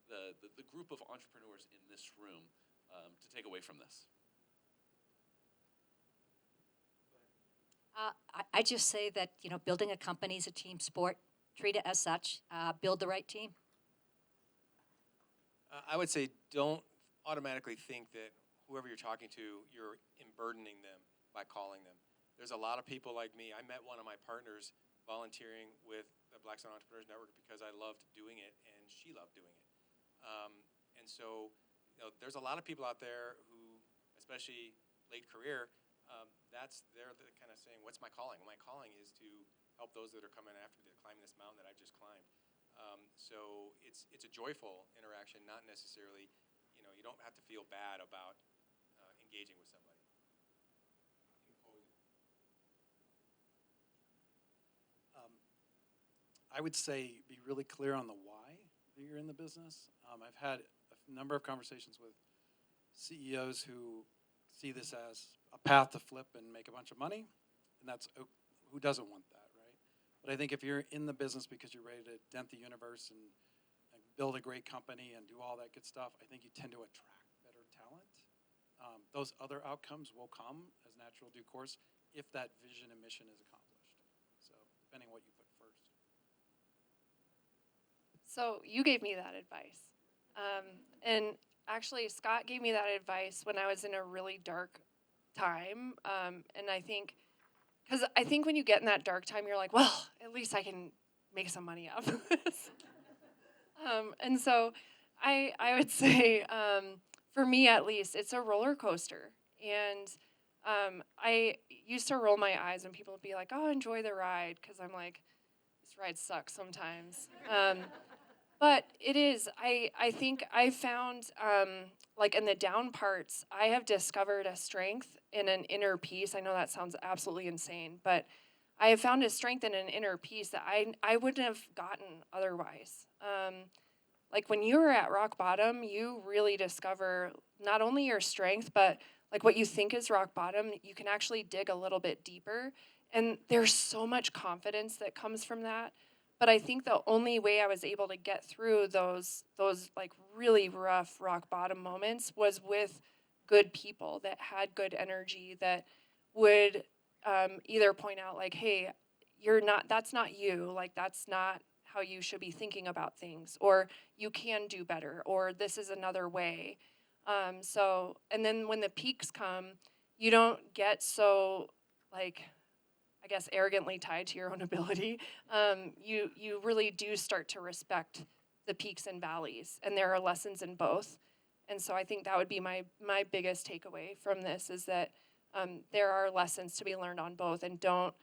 the group of entrepreneurs in this room to take away from this? I just say that, building a company is a team sport. Treat it as such. Build the right team. I would say don't automatically think that whoever you're talking to, you're burdening them by calling them. There's a lot of people like me. I met one of my partners volunteering with the Blackstone Entrepreneurs Network because I loved doing it and she loved doing it. And so, there's a lot of people out there who, especially late career, they're kind of saying, what's my calling? My calling is to help those that are coming after me, that are climbing this mountain that I just climbed. So it's a joyful interaction, not necessarily, you don't have to feel bad about engaging with somebody. I would say be really clear on the why that you're in the business. I've had a number of conversations with CEOs who see this as a path to flip and make a bunch of money, and who doesn't want that, right? But I think if you're in the business because you're ready to dent the universe and build a great company and do all that good stuff, I think you tend to attract better talent. Those other outcomes will come as natural due course if that vision and mission is accomplished. So depending on what you put first. So you gave me that advice. And actually, Scott gave me that advice when I was in a really dark time. And I think when you get in that dark time, you're like, well, at least I can make some money off of this. And so I would say, for me at least, it's a roller coaster. And I used to roll my eyes when people would be like, "Oh, enjoy the ride," because I'm like, this ride sucks sometimes. But it is. I think I found, like in the down parts, I have discovered a strength in an inner peace. I know that sounds absolutely insane, but I have found a strength in an inner peace that I wouldn't have gotten otherwise. Like when you're at rock bottom, you really discover not only your strength, but like what you think is rock bottom, you can actually dig a little bit deeper. And there's so much confidence that comes from that. But I think the only way I was able to get through those like really rough rock bottom moments was with good people that had good energy that would either point out like, hey, you're not, that's not you, like that's not how you should be thinking about things, or you can do better, or this is another way. So, and then when the peaks come, you don't get so, like, I guess, arrogantly tied to your own ability. You really do start to respect the peaks and valleys, and there are lessons in both. And so I think that would be my biggest takeaway from this is that there are lessons to be learned on both, and don't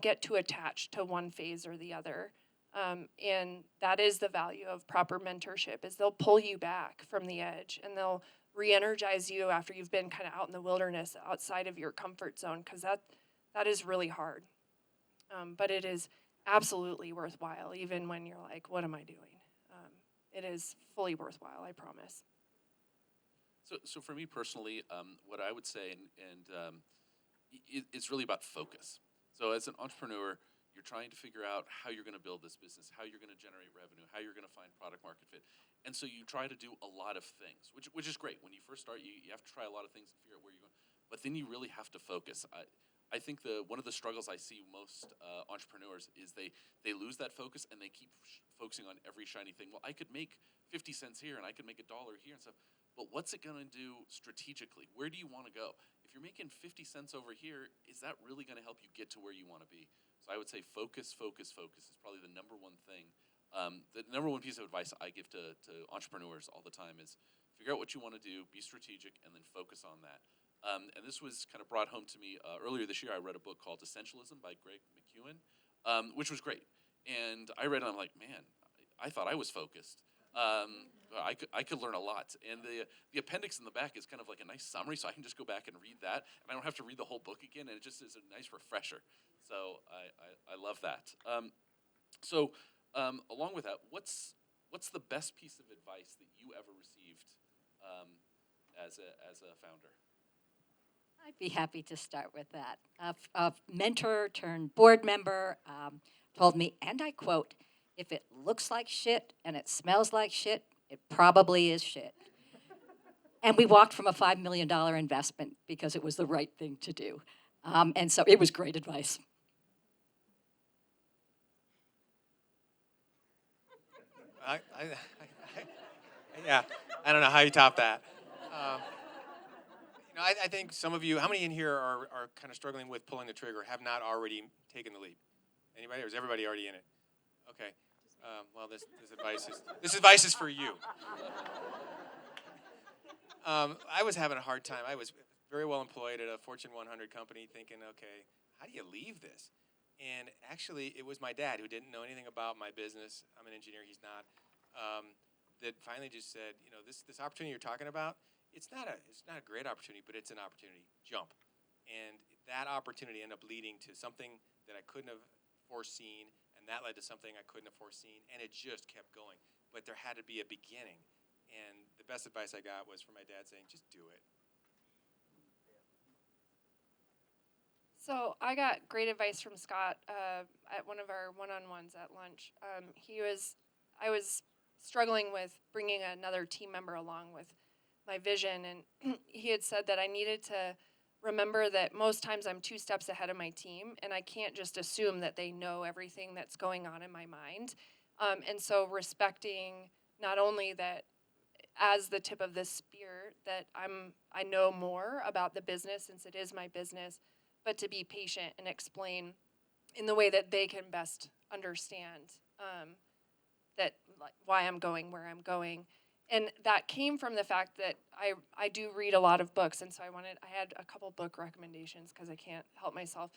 get too attached to one phase or the other. And that is the value of proper mentorship is they'll pull you back from the edge and they'll re-energize you after you've been kind of out in the wilderness outside of your comfort zone, because that is really hard. But it is absolutely worthwhile, even when you're like, what am I doing? It is fully worthwhile, I promise. So for me personally, what I would say, it's really about focus. So as an entrepreneur, you're trying to figure out how you're going to build this business, how you're going to generate revenue, how you're going to find product market fit. And so you try to do a lot of things, which is great. When you first start, you have to try a lot of things to figure out where you're going. But then you really have to focus. I think one of the struggles I see most entrepreneurs is they lose that focus and they keep focusing on every shiny thing. Well, I could make 50 cents here and I could make $1 here and stuff. But what's it going to do strategically? Where do you want to go? If you're making 50 cents over here, is that really going to help you get to where you want to be? So I would say focus, focus, focus is probably the number one thing. The number one piece of advice I give to entrepreneurs all the time is figure out what you want to do, be strategic, and then focus on that. And this was kind of brought home to me earlier this year. I read a book called Essentialism by Greg McKeown, which was great. And I read it and I'm like, man, I thought I was focused. I could learn a lot. And the appendix in the back is kind of like a nice summary, so I can just go back and read that. And I don't have to read the whole book again, and it just is a nice refresher. So I love that. Along with that, what's the best piece of advice that you ever received as a founder? I'd be happy to start with that. A mentor turned board member told me, and I quote, "If it looks like shit and it smells like shit, it probably is shit." And we walked from a $5 million investment because it was the right thing to do. And so it was great advice. Yeah, I don't know how you top that. I think some of you, how many in here are kind of struggling with pulling the trigger, have not already taken the leap? Anybody, or is everybody already in it? Okay. Well, this advice is for you. I was having a hard time. I was very well employed at a Fortune 100 company, thinking, okay, how do you leave this? And actually, it was my dad who didn't know anything about my business. I'm an engineer; he's not. That finally just said, this opportunity you're talking about, it's not a great opportunity, but it's an opportunity. Jump. And that opportunity ended up leading to something that I couldn't have foreseen, and that led to something I couldn't have foreseen, and it just kept going. But there had to be a beginning. And the best advice I got was from my dad saying, just do it. So I got great advice from Scott at one of our one-on-ones at lunch. I was struggling with bringing another team member along with my vision, and he had said that I needed to remember that most times I'm 2 steps ahead of my team, and I can't just assume that they know everything that's going on in my mind. And so respecting not only that as the tip of the spear that I know more about the business since it is my business, but to be patient and explain in the way that they can best understand that, like, why I'm going where I'm going. And that came from the fact that I do read a lot of books, and so I had a couple book recommendations because I can't help myself.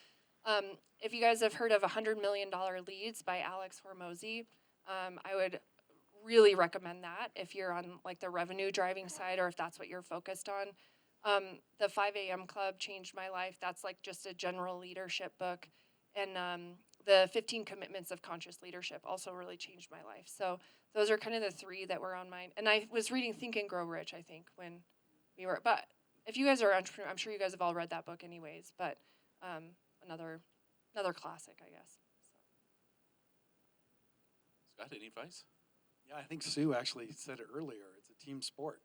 If you guys have heard of $100 Million Leads by Alex Hormozy, I would really recommend that if you're on like the revenue driving side or if that's what you're focused on. The 5 a.m. Club changed my life. That's like just a general leadership book. And the 15 Commitments of Conscious Leadership also really changed my life. So those are kind of the three that were on mine. And I was reading Think and Grow Rich, I think, when we were, but if you guys are entrepreneurs, I'm sure you guys have all read that book anyways, but another classic, I guess. Scott, any advice? Yeah, I think Sue actually said it earlier. It's a team sport.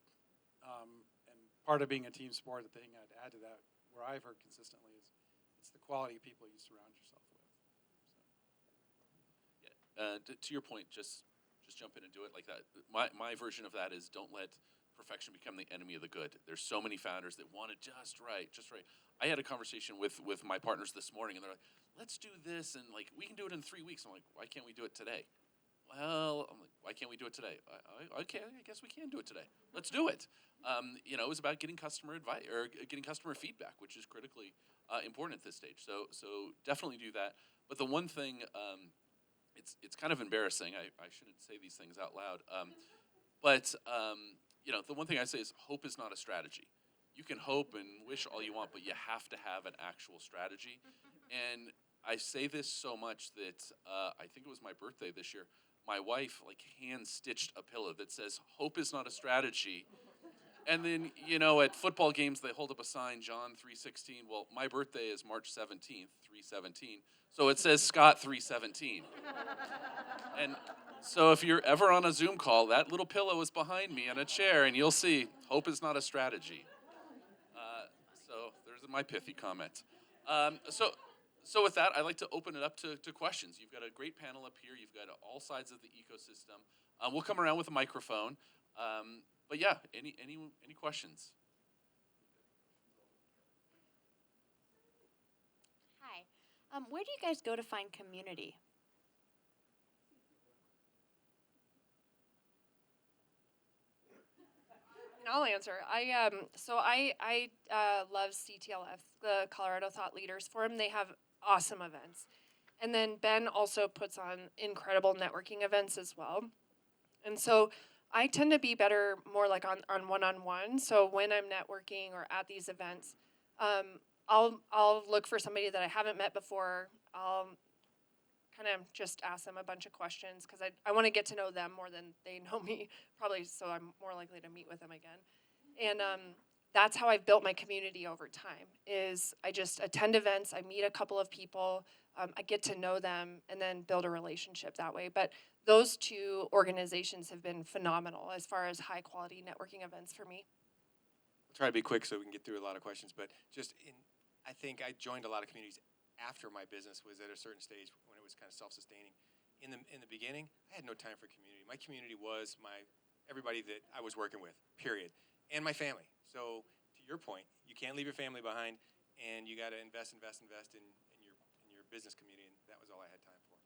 And part of being a team sport, the thing I'd add to that, where I've heard consistently, is it's the quality of people you surround yourself with. To your point, just jump in and do it like that. My version of that is don't let perfection become the enemy of the good. There's so many founders that want it just right. I had a conversation with my partners this morning, and they're like, let's do this, and like we can do it in 3 weeks. I'm like, why can't we do it today? Well, I'm like, why can't we do it today? Okay, I guess we can do it today. Let's do it. It was about getting customer advice or getting customer feedback, which is critically important at this stage. So definitely do that. But the one thing, it's kind of embarrassing. I shouldn't say these things out loud. But the one thing I say is hope is not a strategy. You can hope and wish all you want, but you have to have an actual strategy. And I say this so much that I think it was my birthday this year. My wife hand-stitched a pillow that says, hope is not a strategy. And then, at football games, they hold up a sign, John 3:16. Well, my birthday is March 17th, 3:17. So it says Scott 3:17. And so if you're ever on a Zoom call, that little pillow is behind me in a chair, and you'll see, hope is not a strategy. So there's my pithy comment. So with that, I'd like to open it up to questions. You've got a great panel up here. You've got all sides of the ecosystem. We'll come around with a microphone. But yeah, any questions? Hi. Where do you guys go to find community? I'll answer. I love CTLF, the Colorado Thought Leaders Forum. They have awesome events. And then Ben also puts on incredible networking events as well. And so I tend to be better more like on one-on-one. So when I'm networking or at these events, I'll look for somebody that I haven't met before. I'll kind of just ask them a bunch of questions because I want to get to know them more than they know me, probably, so I'm more likely to meet with them again. And that's how I've built my community over time, is I just attend events, I meet a couple of people, I get to know them, and then build a relationship that way. But those two organizations have been phenomenal as far as high-quality networking events for me. I'll try to be quick so we can get through a lot of questions, but I think I joined a lot of communities after my business was at a certain stage when it was kind of self-sustaining. In the beginning, I had no time for community. My community was everybody that I was working with, period, and my family. So to your point, you can't leave your family behind, and you got to invest in your business community, and that was all I had time for.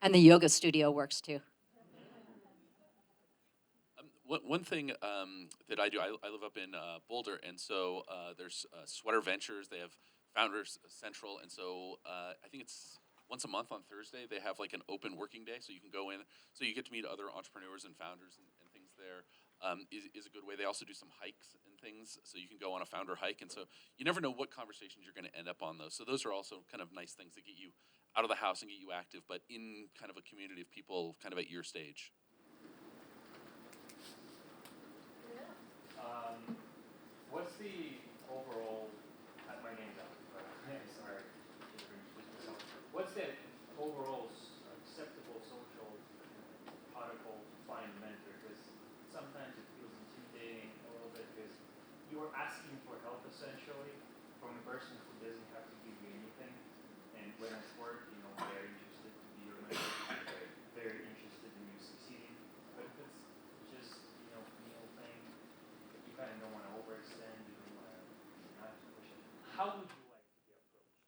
And the yoga studio works too. One thing that I do, I live up in Boulder, and so there's Sweater Ventures. They have Founders Central, and so I think it's once a month on Thursday they have like an open working day, so you can go in, so you get to meet other entrepreneurs and founders and things there. Is a good way. They also do some hikes and things, so you can go on a founder hike, and so you never know what conversations you're going to end up on those. So those are also kind of nice things that get you out of the house and get you active, but in kind of a community of people kind of at your stage. What's the overall? My name's Alex. Sorry. What's the overall acceptable social protocol to find a mentor? Because sometimes it feels intimidating a little bit because you are asking for help essentially from a person who doesn't have to give you anything. And when it's work, they're interested to be your mentor. They're very interested in you succeeding. But if it's just meal thing, you kind of don't want to overextend. You don't want to not push it. How would you like to be approached?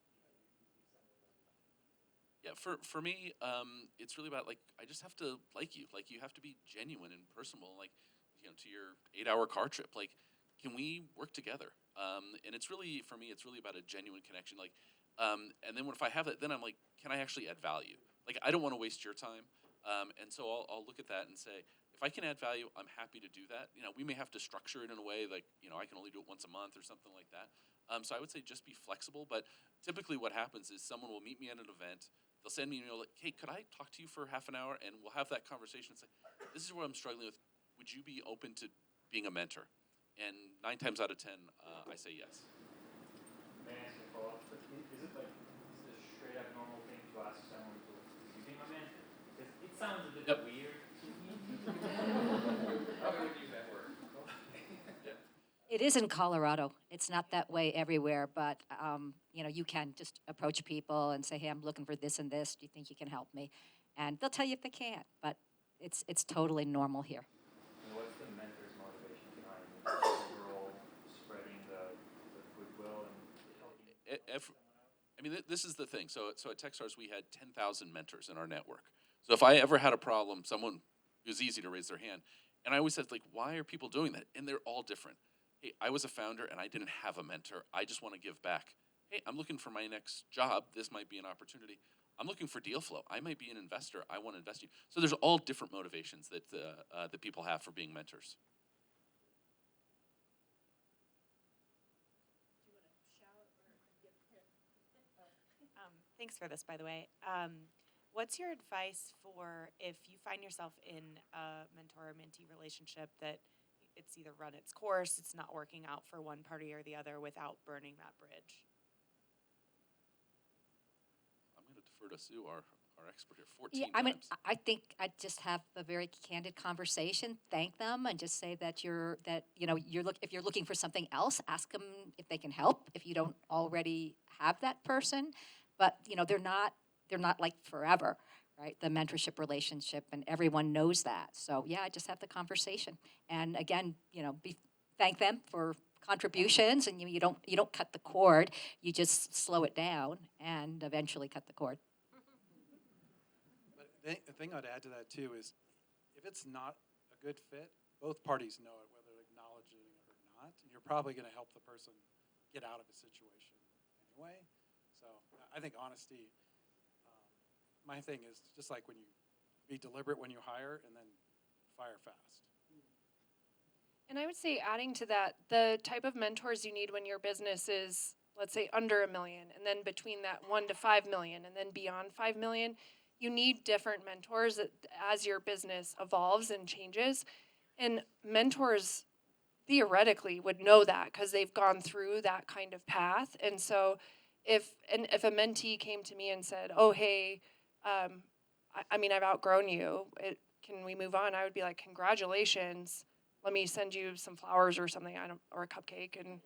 Yeah, For me, it's really about like I just have to like you. Like you have to be genuine and personal. Like to your 8-hour car trip. Like, can we work together? And it's really for me, it's really about a genuine connection. Like, and then if I have that, then I'm like, can I actually add value? Like, I don't want to waste your time. And so I'll look at that and say, if I can add value, I'm happy to do that. We may have to structure it in a way like I can only do it once a month or something like that. So I would say just be flexible. But typically, what happens is someone will meet me at an event. They'll send me an email like, "Hey, could I talk to you for half an hour?" And we'll have that conversation and say, "This is what I'm struggling with. Would you be open to being a mentor?" And 9 times out of 10, I say yes. May I ask a follow-up? But is it like is it a straight up normal thing to ask someone to "Will you be my mentor"? Because it sounds a bit Yep. weird to me. I wouldn't use that word. It is in Colorado. It's not that way everywhere, but you can just approach people and say, "Hey, I'm looking for this and this. Do you think you can help me?" And they'll tell you if they can't, but it's totally normal here. And what's the mentor's motivation behind the overall spreading the goodwill and helping someone out? I mean, this is the thing. So at Techstars, we had 10,000 mentors in our network. So if I ever had a problem, it was easy to raise their hand. And I always said, like, why are people doing that? And they're all different. Hey, I was a founder and I didn't have a mentor. I just want to give back. Hey, I'm looking for my next job. This might be an opportunity. I'm looking for deal flow. I might be an investor. I want to invest in you. So there's all different motivations that people have for being mentors. Thanks for this, by the way. What's your advice for if you find yourself in a mentor-mentee relationship that it's either run its course, it's not working out for one party or the other without burning that bridge? I'm going to defer to Sue, our expert here. 14 Yeah, I mean, times. I think I'd just have a very candid conversation, thank them, and just say that if you're looking for something else, ask them if they can help. If you don't already have that person, but they're not like forever, right? The mentorship relationship, and everyone knows that. So yeah, I just have the conversation, and again, thank them for contributions, and you don't cut the cord. You just slow it down, and eventually cut the cord. But the thing I'd add to that too is, if it's not a good fit, both parties know it, whether acknowledging it or not, and you're probably going to help the person get out of a situation anyway. So I think honesty. My thing is just like when you be deliberate when you hire and then fire fast. And I would say, adding to that, the type of mentors you need when your business is, let's say, under $1 million, and then between that 1 to 5 million, and then beyond 5 million, you need different mentors as your business evolves and changes. And mentors theoretically would know that because they've gone through that kind of path. And so if a mentee came to me and said, "Oh, hey, I mean, I've outgrown you. Can we move on?" I would be like, "Congratulations. Let me send you some flowers or something, or a cupcake, and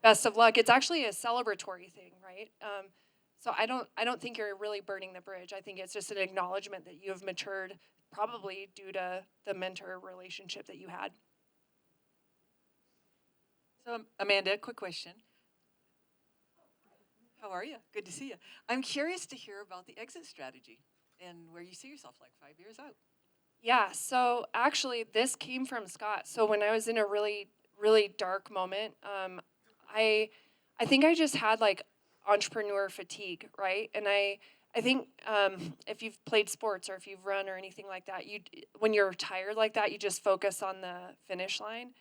best of luck." It's actually a celebratory thing, right? So I don't think you're really burning the bridge. I think it's just an acknowledgement that you have matured, probably due to the mentor relationship that you had. So Amanda, quick question. How are you? Good to see you. I'm curious to hear about the exit strategy and where you see yourself like 5 years out. Yeah, so actually this came from Scott. So when I was in a really, really dark moment, I think I just had like entrepreneur fatigue, right? And I think if you've played sports or if you've run or anything like that, when you're tired like that, you just focus on the finish line.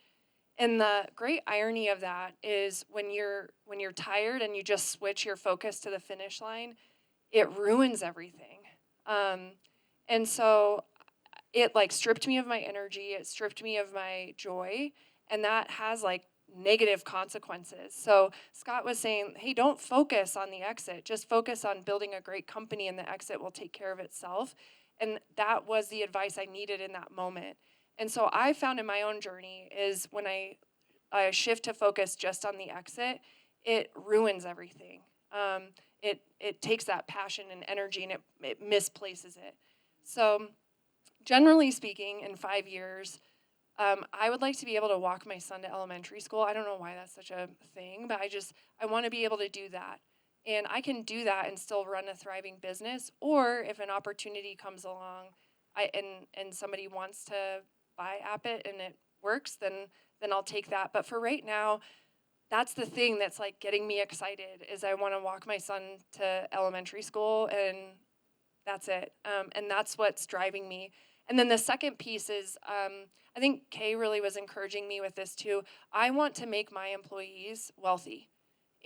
And the great irony of that is when you're tired and you just switch your focus to the finish line, it ruins everything. And so it like stripped me of my energy, it stripped me of my joy, and that has like negative consequences. So Scott was saying, hey, don't focus on the exit, just focus on building a great company and the exit will take care of itself. And that was the advice I needed in that moment. And so I found in my own journey is when I shift to focus just on the exit, it ruins everything. It takes that passion and energy and it misplaces it. So generally speaking, in 5 years, I would like to be able to walk my son to elementary school. I don't know why that's such a thing, but I want to be able to do that. And I can do that and still run a thriving business. Or if an opportunity comes along, and somebody wants to buy AppIt and it works, then I'll take that. But for right now, that's the thing that's like getting me excited is I want to walk my son to elementary school, and that's it. And that's what's driving me. And then the second piece is, I think Kay really was encouraging me with this too. I want to make my employees wealthy.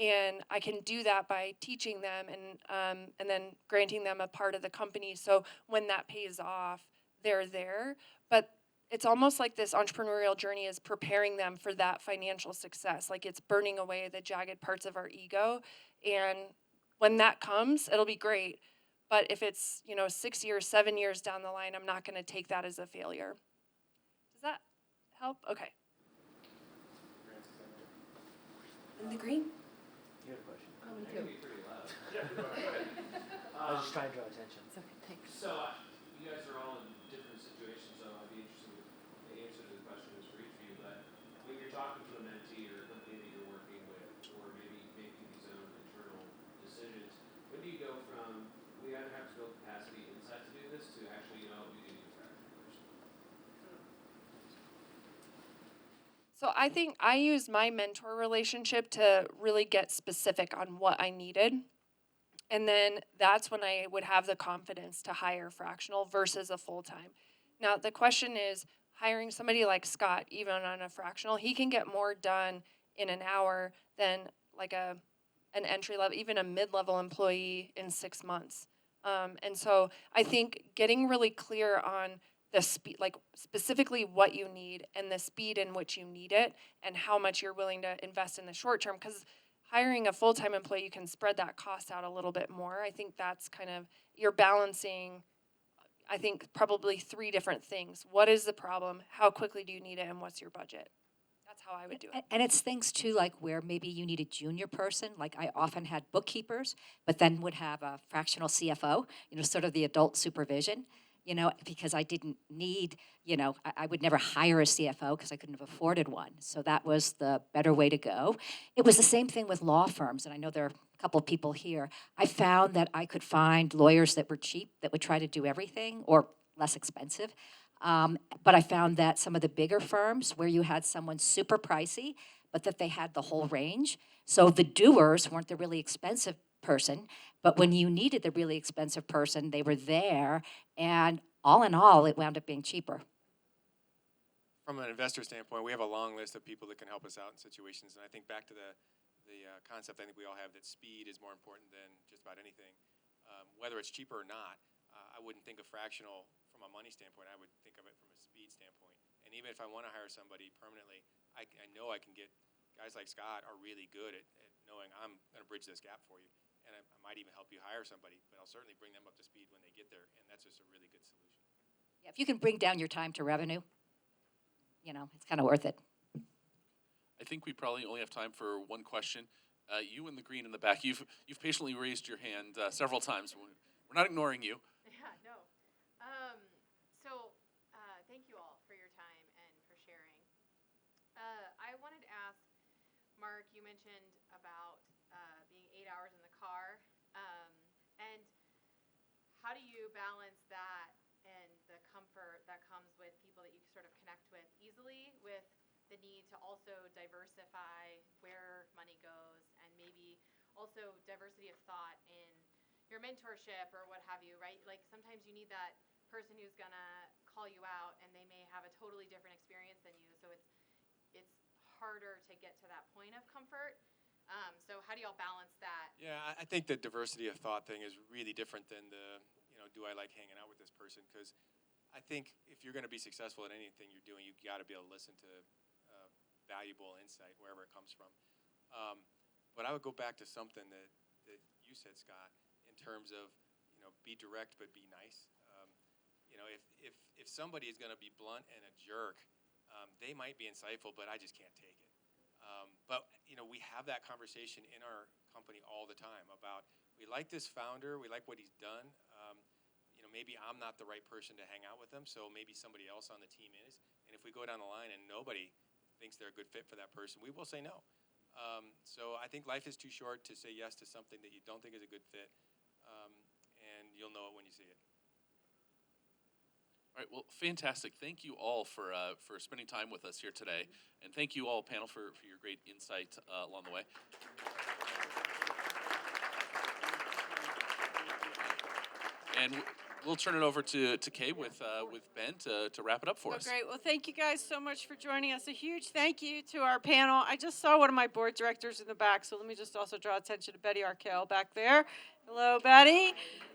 And I can do that by teaching them and then granting them a part of the company. So when that pays off, they're there. But it's almost like this entrepreneurial journey is preparing them for that financial success. Like it's burning away the jagged parts of our ego. And when that comes, it'll be great. But if it's, 6 years, 7 years down the line, I'm not going to take that as a failure. Does that help? Okay. In the green? You have a question? Oh, me I too. can be pretty loud. I was just trying to draw attention. It's okay, thanks. So, you guys are all in different situations, so I'd be interested in the answer to the question is for each of you, but when you're talking to a mentee or a company that you're working with, or maybe making these own internal decisions, when do you go from, we either have to build capacity inside to do this, to actually, we do need a fractional person? So I think I used my mentor relationship to really get specific on what I needed. And then that's when I would have the confidence to hire fractional versus a full-time. Now, the question is hiring somebody like Scott, even on a fractional, he can get more done in an hour than like an entry level, even a mid-level employee in 6 months. And so I think getting really clear on the speed, like specifically what you need and the speed in which you need it and how much you're willing to invest in the short term. Because hiring a full-time employee, you can spread that cost out a little bit more. I think that's kind of, you're balancing, I think, probably 3 different things. What is the problem? How quickly do you need it? And what's your budget? That's how I would do it. And it's things too, like where maybe you need a junior person. Like I often had bookkeepers, but then would have a fractional CFO, sort of the adult supervision, because I didn't need, I would never hire a CFO because I couldn't have afforded one. So that was the better way to go. It was the same thing with law firms, and I know there are a couple of people here. I found that I could find lawyers that were cheap, that would try to do everything, or less expensive. But I found that some of the bigger firms where you had someone super pricey, but that they had the whole range. So the doers weren't the really expensive person, but when you needed the really expensive person, they were there. And all in all, it wound up being cheaper. From an investor standpoint, we have a long list of people that can help us out in situations. And I think back to the concept I think we all have that speed is more important than just about anything. Whether it's cheaper or not, I wouldn't think of fractional from a money standpoint. I would think of it from a speed standpoint. And even if I want to hire somebody permanently, I know I can get guys like Scott are really good at knowing I'm going to bridge this gap for you. And I might even help you hire somebody, but I'll certainly bring them up to speed when they get there. And that's just a really good solution. Yeah, if you can bring down your time to revenue, it's kind of worth it. I think we probably only have time for one question. You in the green in the back, you've patiently raised your hand several times. We're not ignoring you. Yeah, no. Thank you all for your time and for sharing. I wanted to ask, Mark, you mentioned about being 8 hours in the car, and how do you balance that and the comfort that comes with people that you sort of connect with easily with the need to also diversify where money goes and maybe also diversity of thought in your mentorship or what have you, right? Like sometimes you need that person who's gonna call you out and they may have a totally different experience than you, so it's harder to get to that point of comfort. So how do y'all balance that? Yeah, I think the diversity of thought thing is really different than the, do I like hanging out with this person? Because I think if you're going to be successful at anything you're doing, you've got to be able to listen to valuable insight wherever it comes from. But I would go back to something that you said, Scott, in terms of, be direct but be nice. If somebody is going to be blunt and a jerk, they might be insightful, but I just can't take it. But we have that conversation in our company all the time about we like this founder, we like what he's done. Maybe I'm not the right person to hang out with them, so maybe somebody else on the team is. And if we go down the line and nobody thinks they're a good fit for that person, we will say no. So I think life is too short to say yes to something that you don't think is a good fit, and you'll know it when you see it. All right, well, fantastic. Thank you all for spending time with us here today. And thank you all, panel, for your great insight along the way. And we'll turn it over to Kay with Ben to wrap it up for us. Great. Well, thank you guys so much for joining us. A huge thank you to our panel. I just saw one of my board directors in the back, so let me just also draw attention to Betty Arkell back there. Hello, Betty.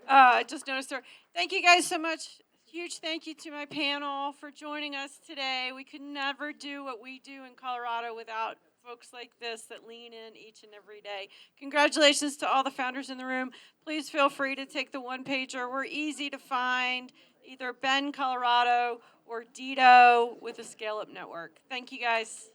I just noticed her. Thank you guys so much. Huge thank you to my panel for joining us today. We could never do what we do in Colorado without folks like this that lean in each and every day. Congratulations to all the founders in the room. Please feel free to take the one-pager. We're easy to find, either Ben Colorado or Dido with the Scale Up Network. Thank you, guys.